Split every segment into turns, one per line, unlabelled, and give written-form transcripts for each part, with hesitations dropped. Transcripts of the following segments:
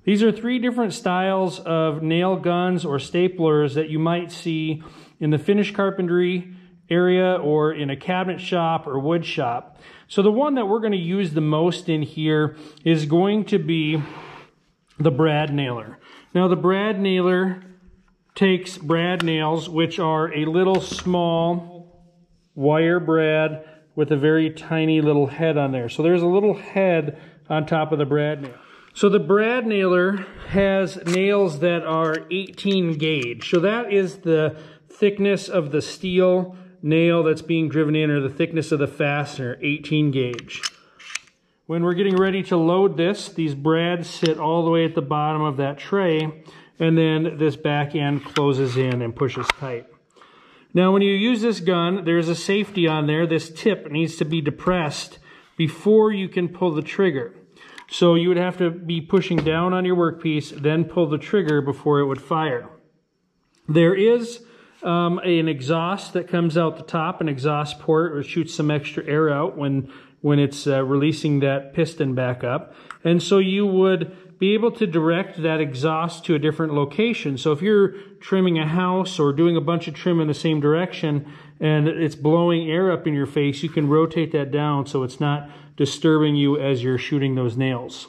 These are 3 different styles of nail guns or staplers that you might see in the finished carpentry area or in a cabinet shop or wood shop. So the one that we're going to use the most in here is going to be the brad nailer. Now the brad nailer takes brad nails, which are a little small wire brad with a very tiny little head on there. So there's a little head on top of the brad nail. So the brad nailer has nails that are 18 gauge. So that is the thickness of the steel nail that's being driven in, or the thickness of the fastener, 18 gauge. When we're getting ready to load this, these brads sit all the way at the bottom of that tray, and then this back end closes in and pushes tight. Now when you use this gun, there's a safety on there. This tip needs to be depressed before you can pull the trigger. So you would have to be pushing down on your workpiece, then pull the trigger before it would fire. There is an exhaust that comes out the top, an exhaust port, which shoots some extra air out when it's releasing that piston back up. And so you would be able to direct that exhaust to a different location. So if you're trimming a house or doing a bunch of trim in the same direction and it's blowing air up in your face, you can rotate that down so it's not disturbing you as you're shooting those nails.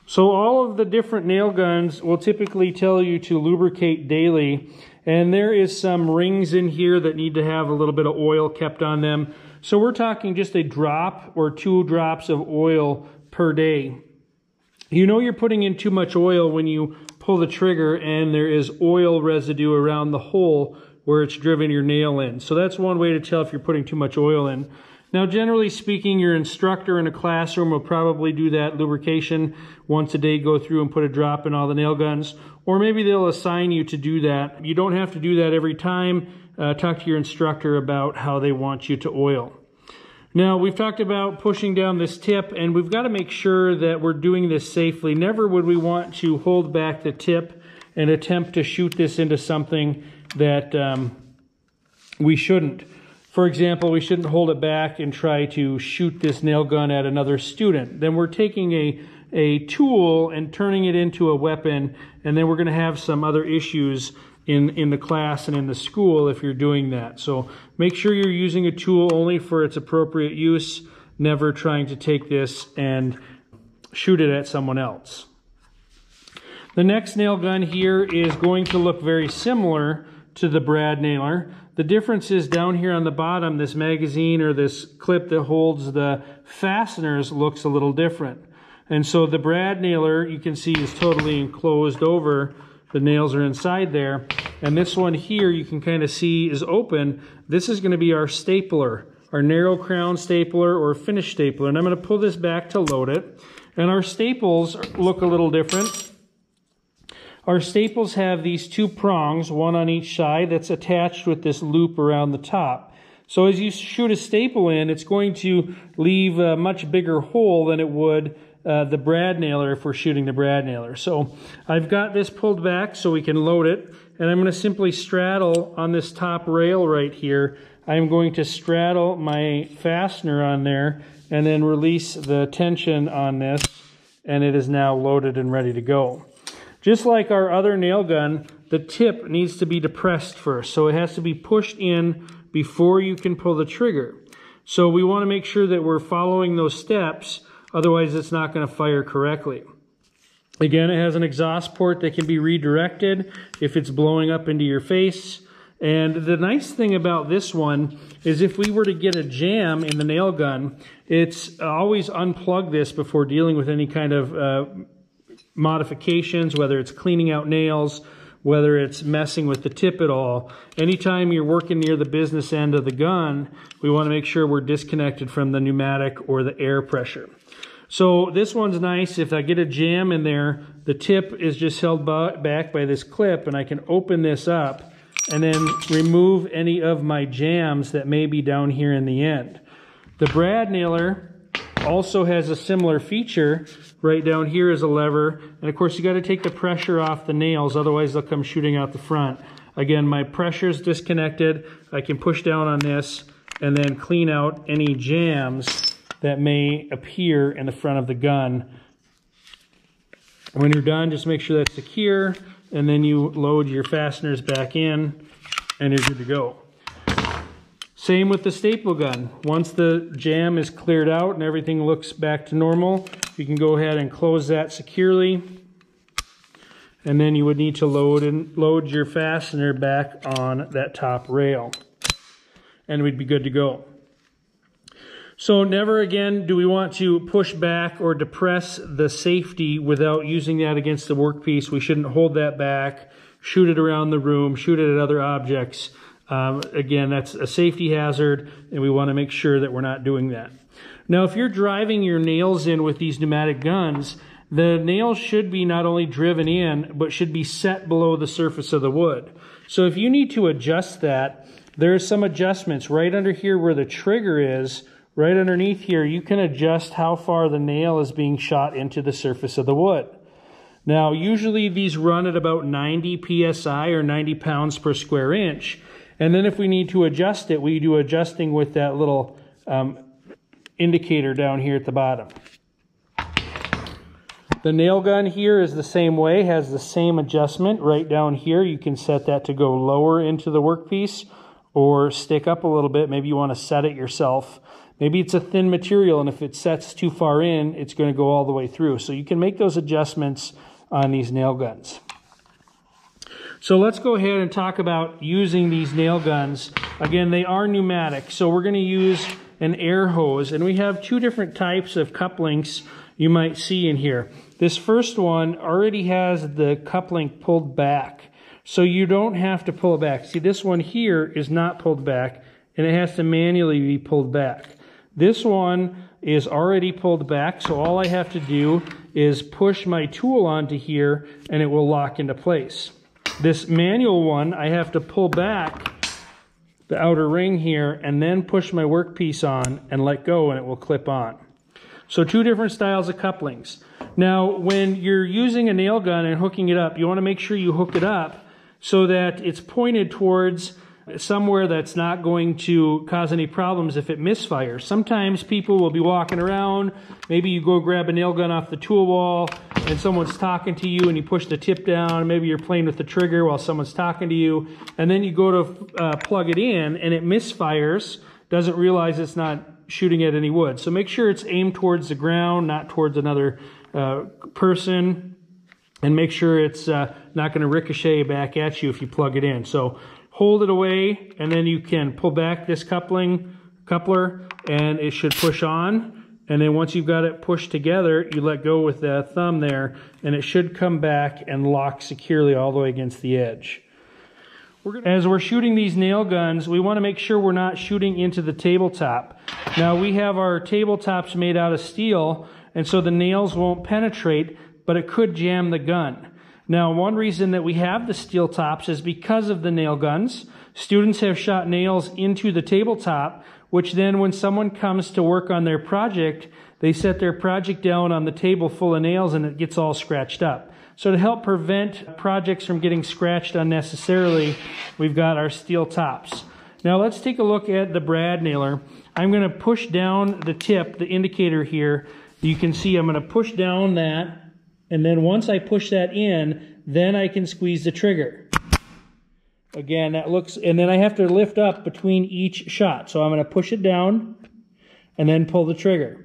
So all of the different nail guns will typically tell you to lubricate daily, and there is some rings in here that need to have a little bit of oil kept on them. So we're talking just a drop or 2 drops of oil per day. You know you're putting in too much oil when you pull the trigger and there is oil residue around the hole where it's driven your nail in. So that's one way to tell if you're putting too much oil in. Now, generally speaking, your instructor in a classroom will probably do that lubrication once a day, go through and put a drop in all the nail guns, or maybe they'll assign you to do that. You don't have to do that every time. Talk to your instructor about how they want you to oil. Now, we've talked about pushing down this tip, and we've got to make sure that we're doing this safely. Never would we want to hold back the tip and attempt to shoot this into something that we shouldn't. For example, we shouldn't hold it back and try to shoot this nail gun at another student. Then we're taking a tool and turning it into a weapon, and then we're going to have some other issues in the class and in the school if you're doing that. So make sure you're using a tool only for its appropriate use, never trying to take this and shoot it at someone else. The next nail gun here is going to look very similar to the brad nailer. The difference is down here on the bottom, this magazine or this clip that holds the fasteners looks a little different. And so the brad nailer, you can see, is totally enclosed over. The nails are inside there. And this one here, you can kind of see, is open. This is going to be our stapler, our narrow crown stapler or finish stapler. And I'm going to pull this back to load it. And our staples look a little different. Our staples have these 2 prongs, one on each side, that's attached with this loop around the top. So as you shoot a staple in, it's going to leave a much bigger hole than it would the brad nailer if we're shooting the brad nailer. So I've got this pulled back so we can load it, and I'm going to simply straddle on this top rail right here. I'm going to straddle my fastener on there and then release the tension on this, and it is now loaded and ready to go. Just like our other nail gun, the tip needs to be depressed first. So it has to be pushed in before you can pull the trigger. So we want to make sure that we're following those steps, otherwise it's not going to fire correctly. Again, it has an exhaust port that can be redirected if it's blowing up into your face. And the nice thing about this one is if we were to get a jam in the nail gun, it's always unplug this before dealing with any kind of modifications, whether it's cleaning out nails, whether it's messing with the tip at all. Anytime you're working near the business end of the gun, we want to make sure we're disconnected from the pneumatic or the air pressure. So this one's nice. If I get a jam in there, the tip is just held back by this clip, and I can open this up and then remove any of my jams that may be down here in the end. The brad nailer also has a similar feature. Right down here is a lever, and of course you got to take the pressure off the nails, otherwise they'll come shooting out the front. Again, my pressure is disconnected. I can push down on this and then clean out any jams that may appear in the front of the gun When you're done, just make sure that's secure, and then you load your fasteners back in, and you're good to go. Same with the staple gun. Once the jam is cleared out and everything looks back to normal, you can go ahead and close that securely. And then you would need to load your fastener back on that top rail. And we'd be good to go. So never again do we want to push back or depress the safety without using that against the workpiece. We shouldn't hold that back, shoot it around the room, shoot it at other objects. Again, that's a safety hazard, and we want to make sure that we're not doing that. Now, if you're driving your nails in with these pneumatic guns, the nails should be not only driven in, but should be set below the surface of the wood. So if you need to adjust that, there are some adjustments right under here where the trigger is. Right underneath here, you can adjust how far the nail is being shot into the surface of the wood. Now, usually these run at about 90 psi or 90 pounds per square inch. And then if we need to adjust it, we do adjusting with that little indicator down here at the bottom. The nail gun here is the same way, has the same adjustment right down here. You can set that to go lower into the workpiece or stick up a little bit. Maybe you want to set it yourself. Maybe it's a thin material, and if it sets too far in, it's going to go all the way through. So you can make those adjustments on these nail guns. So let's go ahead and talk about using these nail guns. Again, they are pneumatic, so we're going to use an air hose. And we have two different types of couplings you might see in here. This first one already has the coupling pulled back, so you don't have to pull it back. See, this one here is not pulled back, and it has to manually be pulled back. This one is already pulled back, so all I have to do is push my tool onto here, and it will lock into place. This manual one, I have to pull back the outer ring here and then push my workpiece on and let go, and it will clip on. So two different styles of couplings. Now, when you're using a nail gun and hooking it up, you want to make sure you hook it up so that it's pointed towards somewhere that's not going to cause any problems if it misfires. Sometimes people will be walking around, maybe you go grab a nail gun off the tool wall and someone's talking to you and you push the tip down, maybe you're playing with the trigger while someone's talking to you, and then you go to plug it in and it misfires, doesn't realize it's not shooting at any wood. So make sure it's aimed towards the ground, not towards another person, and make sure it's not going to ricochet back at you if you plug it in. So hold it away, and then you can pull back this coupler, and it should push on. And then once you've got it pushed together, you let go with the thumb there, and it should come back and lock securely all the way against the edge. As we're shooting these nail guns, we want to make sure we're not shooting into the tabletop. Now, we have our tabletops made out of steel, and so the nails won't penetrate, but it could jam the gun. Now, one reason that we have the steel tops is because of the nail guns. Students have shot nails into the tabletop, which then when someone comes to work on their project, they set their project down on the table full of nails and it gets all scratched up. So to help prevent projects from getting scratched unnecessarily, we've got our steel tops. Now let's take a look at the brad nailer. I'm going to push down the tip, the indicator here. You can see I'm going to push down that. And then once I push that in, then I can squeeze the trigger. Again, that looks, and then I have to lift up between each shot. So I'm going to push it down and then pull the trigger.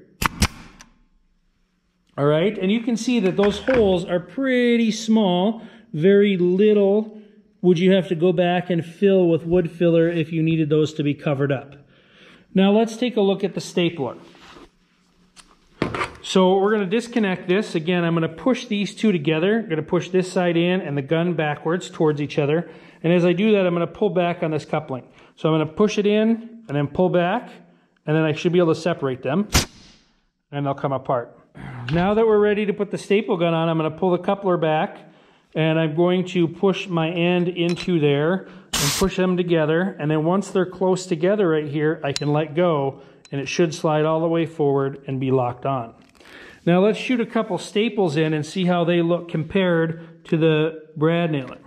All right, and you can see that those holes are pretty small, very little would you have to go back and fill with wood filler if you needed those to be covered up. Now let's take a look at the stapler. So we're going to disconnect this. Again, I'm going to push these two together. I'm going to push this side in and the gun backwards towards each other. And as I do that, I'm going to pull back on this coupling. So I'm going to push it in and then pull back, and then I should be able to separate them, and they'll come apart. Now that we're ready to put the staple gun on, I'm going to pull the coupler back, and I'm going to push my end into there and push them together. And then once they're close together right here, I can let go, and it should slide all the way forward and be locked on. Now let's shoot a couple staples in and see how they look compared to the brad nailer.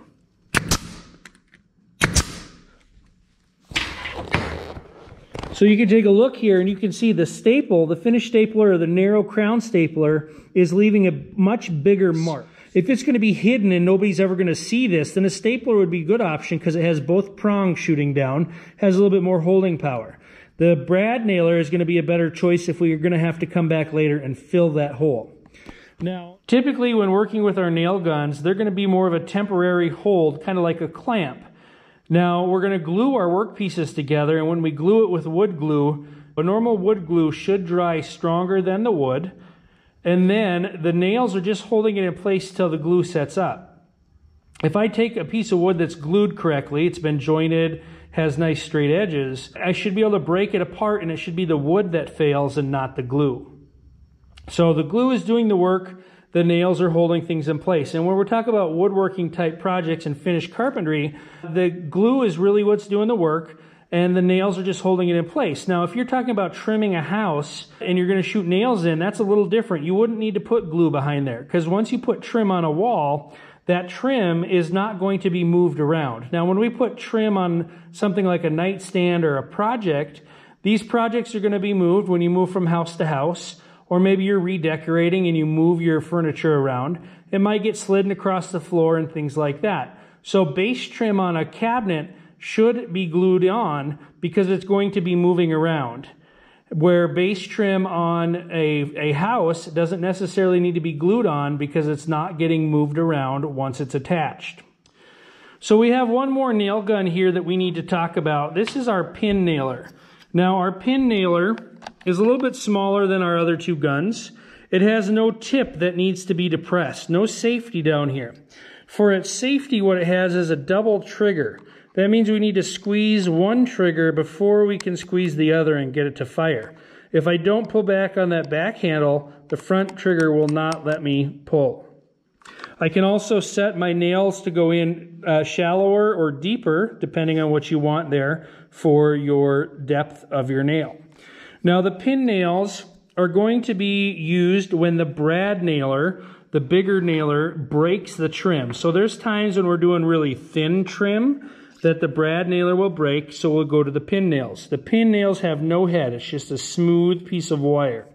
So you can take a look here and you can see the staple, the finished stapler or the narrow crown stapler is leaving a much bigger mark. If it's going to be hidden and nobody's ever going to see this, then a stapler would be a good option because it has both prongs shooting down, has a little bit more holding power. The brad nailer is going to be a better choice if we are going to have to come back later and fill that hole. Now, typically when working with our nail guns, they're going to be more of a temporary hold, kind of like a clamp. Now, we're going to glue our workpieces together, and when we glue it with wood glue, a normal wood glue should dry stronger than the wood, and then the nails are just holding it in place till the glue sets up. If I take a piece of wood that's glued correctly, it's been jointed, has nice straight edges, I should be able to break it apart, and it should be the wood that fails and not the glue. So the glue is doing the work, the nails are holding things in place. And when we're talking about woodworking type projects and finished carpentry, the glue is really what's doing the work and the nails are just holding it in place. Now, if you're talking about trimming a house and you're going to shoot nails in, that's a little different. You wouldn't need to put glue behind there because once you put trim on a wall, that trim is not going to be moved around. Now, when we put trim on something like a nightstand or a project, these projects are going to be moved when you move from house to house. Or maybe you're redecorating and you move your furniture around. It might get slidden across the floor and things like that. So base trim on a cabinet should be glued on because it's going to be moving around. Where base trim on a house doesn't necessarily need to be glued on because it's not getting moved around once it's attached. So we have one more nail gun here that we need to talk about. This is our pin nailer. Now our pin nailer is a little bit smaller than our other two guns. It has no tip that needs to be depressed, no safety down here. For its safety, what it has is a double trigger. That means we need to squeeze one trigger before we can squeeze the other and get it to fire. If I don't pull back on that back handle, the front trigger will not let me pull. I can also set my nails to go in shallower or deeper, depending on what you want there for your depth of your nail. Now the pin nails are going to be used when the brad nailer, the bigger nailer, breaks the trim. So there's times when we're doing really thin trim that the brad nailer will break, so we'll go to the pin nails. The pin nails have no head, it's just a smooth piece of wire.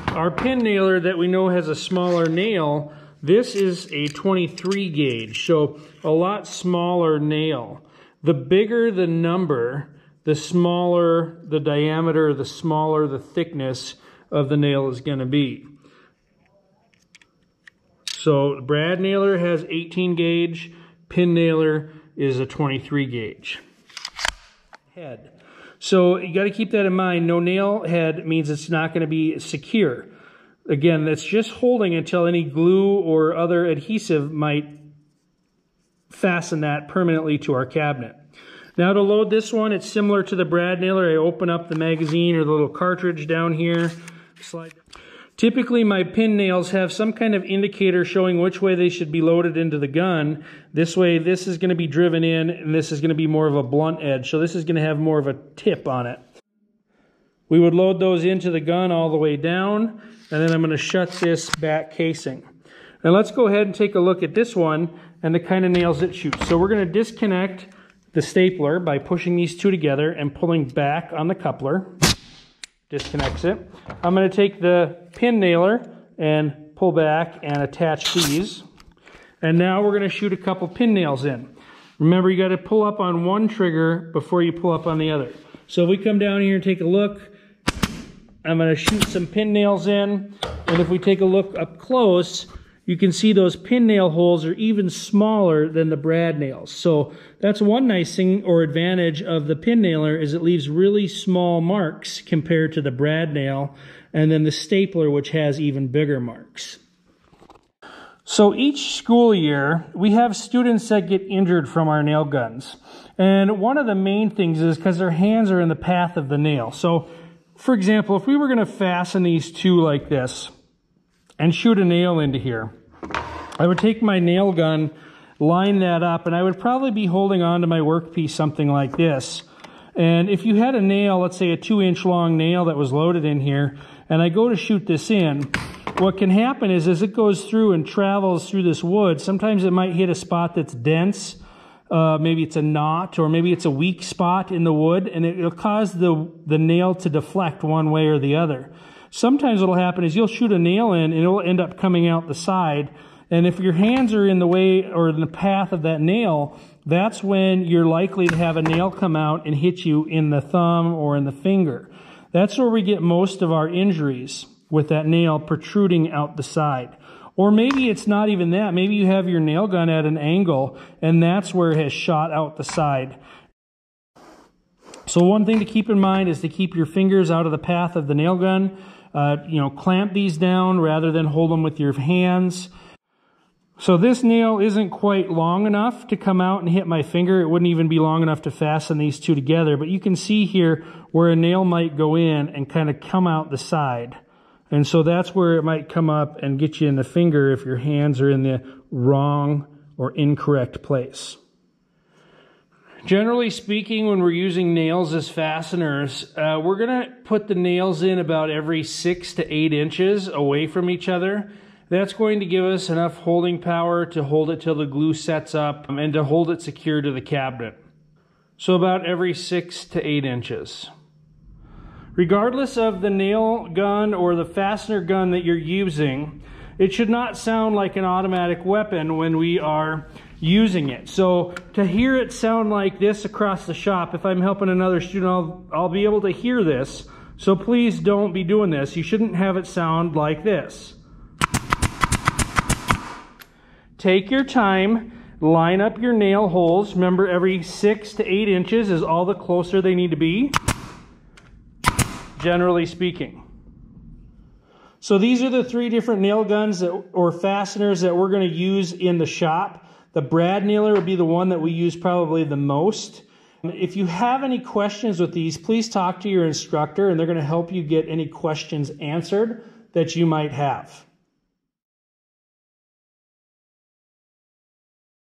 Our pin nailer that we know has a smaller nail, this is a 23 gauge, so a lot smaller nail. The bigger the number, the smaller the diameter, the smaller the thickness of the nail is going to be. So the brad nailer has 18 gauge, pin nailer is a 23 gauge. Head. So you got to keep that in mind. No nail head means it's not going to be secure. Again, that's just holding until any glue or other adhesive might fasten that permanently to our cabinet. Now to load this one, it's similar to the brad nailer. I open up the magazine or the little cartridge down here. Slide. Typically my pin nails have some kind of indicator showing which way they should be loaded into the gun. This way this is going to be driven in and this is going to be more of a blunt edge. So this is going to have more of a tip on it. We would load those into the gun all the way down and then I'm going to shut this back casing. Now let's go ahead and take a look at this one and the kind of nails it shoots. So we're going to disconnect the stapler by pushing these two together and pulling back on the coupler. Disconnects it. I'm going to take the pin nailer and pull back and attach these. And now we're going to shoot a couple pin nails in. Remember, you got to pull up on one trigger before you pull up on the other. So if we come down here and take a look, I'm going to shoot some pin nails in. And if we take a look up close, you can see those pin nail holes are even smaller than the brad nails. So that's one nice thing or advantage of the pin nailer is it leaves really small marks compared to the brad nail and then the stapler, which has even bigger marks. So each school year, we have students that get injured from our nail guns. And one of the main things is because their hands are in the path of the nail. So, for example, if we were going to fasten these two like this and shoot a nail into here, I would take my nail gun, line that up, and I would probably be holding on to my workpiece something like this. And if you had a nail, let's say a 2-inch long nail that was loaded in here, and I go to shoot this in, what can happen is as it goes through and travels through this wood, sometimes it might hit a spot that's dense, maybe it's a knot, or maybe it's a weak spot in the wood, and it'll cause the nail to deflect one way or the other. Sometimes what'll happen is you'll shoot a nail in and it'll end up coming out the side. And if your hands are in the way or in the path of that nail, that's when you're likely to have a nail come out and hit you in the thumb or in the finger. That's where we get most of our injuries, with that nail protruding out the side. Or maybe it's not even that. Maybe you have your nail gun at an angle and that's where it has shot out the side. So one thing to keep in mind is to keep your fingers out of the path of the nail gun. Clamp these down rather than hold them with your hands. So this nail isn't quite long enough to come out and hit my finger. It wouldn't even be long enough to fasten these two together. But you can see here where a nail might go in and kind of come out the side. And so that's where it might come up and get you in the finger if your hands are in the wrong or incorrect place. Generally speaking, when we're using nails as fasteners, we're going to put the nails in about every 6 to 8 inches away from each other. That's going to give us enough holding power to hold it till the glue sets up and to hold it secure to the cabinet. So about every 6 to 8 inches. Regardless of the nail gun or the fastener gun that you're using, it should not sound like an automatic weapon when we are using it. So to hear it sound like this across the shop, if I'm helping another student, I'll be able to hear this. So please don't be doing this. You shouldn't have it sound like this. Take your time, line up your nail holes. Remember, every 6 to 8 inches is all the closer they need to be, generally speaking. So these are the 3 different nail guns or fasteners that we're going to use in the shop. The brad nailer would be the one that we use probably the most. If you have any questions with these, please talk to your instructor and they're going to help you get any questions answered that you might have.